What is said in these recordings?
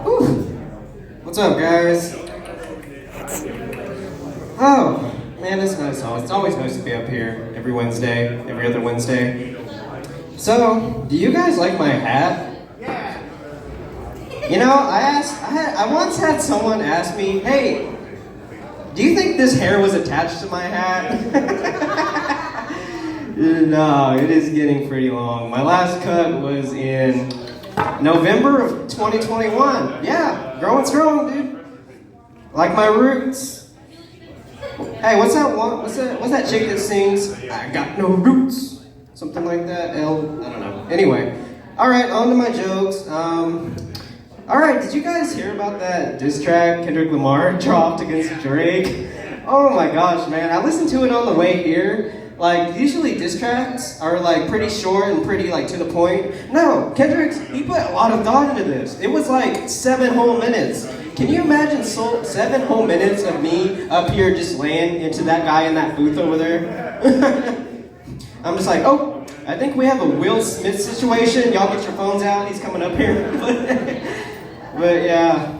Whew. What's up, guys? Oh, man, it's nice. It's always nice to be up here every Wednesday, every other Wednesday. So, do you guys like my hat? Yeah. You know, I once had someone ask me, hey, do you think this hair was attached to my hat? No, it is getting pretty long. My last cut was in November of 2021. Yeah, growing strong, dude. Like my roots. Hey, what's that chick that sings, I got no roots? Something like that, I don't know. Anyway, alright, on to my jokes. Alright, did you guys hear about that diss track Kendrick Lamar dropped against Drake? Oh my gosh, man, I listened to it on the way here. Like, usually diss tracks are like pretty short and pretty like to the point. No, he put a lot of thought into this. It was like 7 whole minutes. Can you imagine 7 whole minutes of me up here just laying into that guy in that booth over there? I'm just like, oh, I think we have a Will Smith situation. Y'all get your phones out, he's coming up here. But yeah.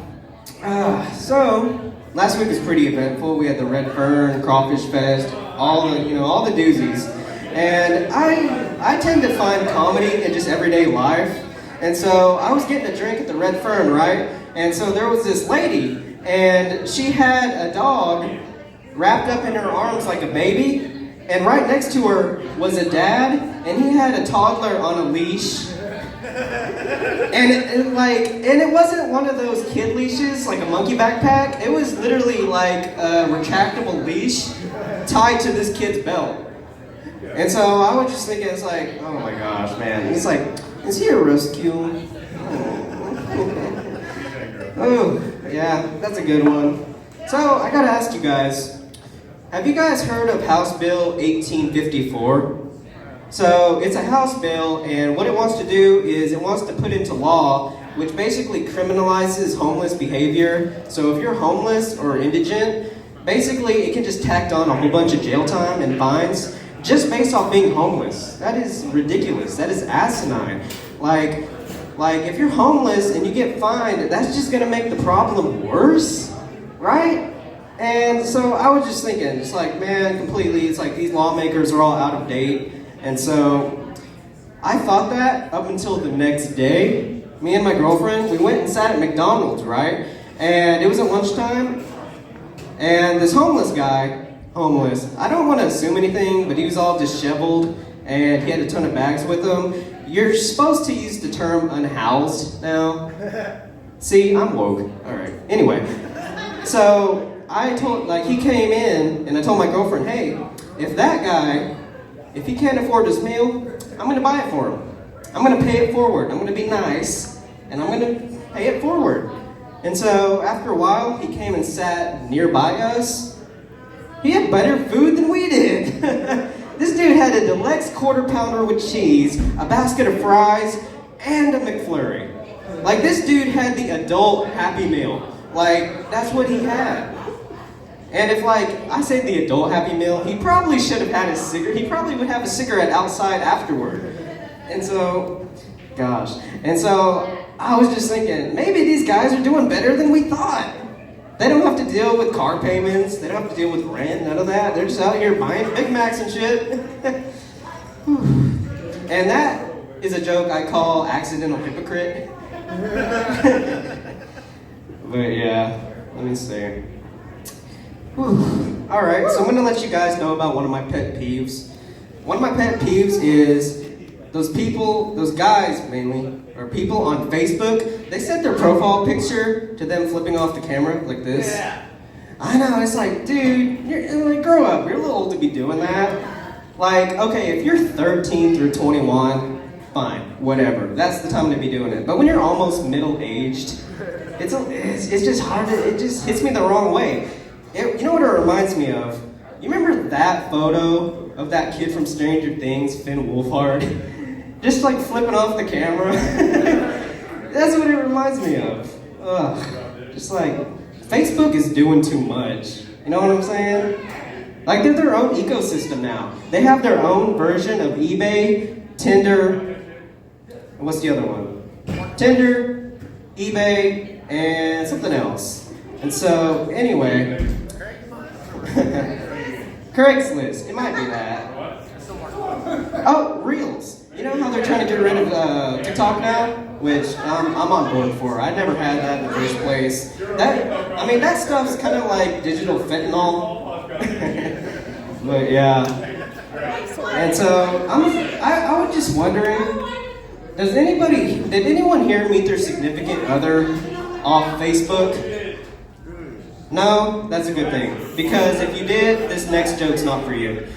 So, last week was pretty eventful. We had the Red Fern, Crawfish Fest, all the doozies. And I tend to find comedy in just everyday life. And so I was getting a drink at the Red Fern, right? And so there was this lady, and she had a dog wrapped up in her arms like a baby. And right next to her was a dad, and he had a toddler on a leash. And it wasn't one of those kid leashes, like a monkey backpack. It was literally like a retractable leash tied to this kid's belt. And so I was just thinking, it's like, oh my gosh, man. It's like, is he a rescue? Oh, yeah, that's a good one. So I gotta ask you guys, have you guys heard of House Bill 1854? So it's a House bill, and what it wants to do is it wants to put into law, which basically criminalizes homeless behavior. So if you're homeless or indigent, basically it can just tack on a whole bunch of jail time and fines just based off being homeless. That is ridiculous. That is asinine. Like if you're homeless and you get fined, that's just gonna make the problem worse, right? And so I was just thinking, it's like, man, completely, it's like these lawmakers are all out of date. And so I thought that up until the next day. Me and my girlfriend, we went and sat at McDonald's, right? And it was at lunchtime, and this homeless guy, I don't want to assume anything, but he was all disheveled, and he had a ton of bags with him. You're supposed to use the term unhoused now. See, I'm woke. All right. Anyway, so he came in, and I told my girlfriend, hey, if he can't afford his meal, I'm going to buy it for him. I'm going to pay it forward. I'm going to be nice, and I'm going to pay it forward. And so after a while, he came and sat nearby us. He had better food than we did. This dude had a deluxe quarter pounder with cheese, a basket of fries, and a McFlurry. Like, this dude had the adult Happy Meal. Like, that's what he had. And if, I say the adult Happy Meal, he probably should have had a cigarette. He probably would have a cigarette outside afterward. And so, gosh. And so, I was just thinking, maybe these guys are doing better than we thought. They don't have to deal with car payments. They don't have to deal with rent, none of that. They're just out here buying Big Macs and shit. And that is a joke I call accidental hypocrite. But yeah, let me see. Alright, so I'm going to let you guys know about one of my pet peeves. One of my pet peeves is those guys mainly, or people on Facebook, they set their profile picture to them flipping off the camera like this. Yeah. I know, it's like, dude, grow up. You're a little old to be doing that. Like, okay, if you're 13 through 21, fine, whatever. That's the time to be doing it. But when you're almost middle-aged, it's just hard it just hits me the wrong way. You know what it reminds me of? You remember that photo of that kid from Stranger Things, Finn Wolfhard? Just flipping off the camera. That's what it reminds me of. Ugh. Just Facebook is doing too much. You know what I'm saying? They're their own ecosystem now. They have their own version of eBay, Tinder, and what's the other one? Tinder, eBay, and something else. And so, anyway, Craigslist, it might be that. Oh, Reels. You know how they're trying to get rid of TikTok now? Which I'm on board for. I never had that in the first place. That stuff's kind of like digital fentanyl. But yeah. And so I was just wondering, did anyone here meet their significant other off Facebook? No? That's a good thing. Because if you did, this next joke's not for you.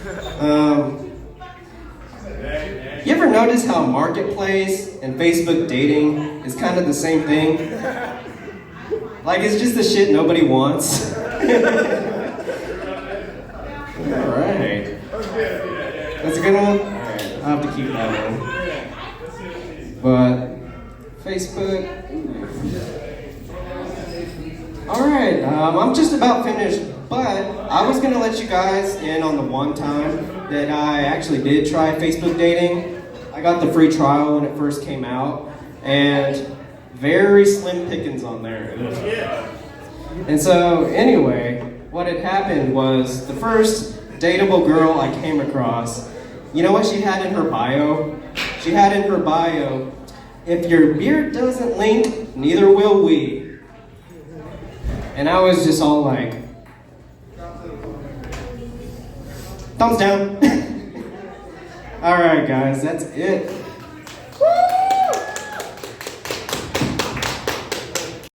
You ever notice how Marketplace and Facebook dating is kind of the same thing? Like, it's just the shit nobody wants. Alright. That's a good one? Alright, I'll have to keep that one. But, Facebook. Alright, I'm just about finished, but I was going to let you guys in on the one time that I actually did try Facebook dating. I got the free trial when it first came out, and very slim pickings on there. And so, anyway, what had happened was the first dateable girl I came across, you know what she had in her bio? She had in her bio, "If your beard doesn't link, neither will we." And I was just all like, thumbs down. Alright guys, that's it.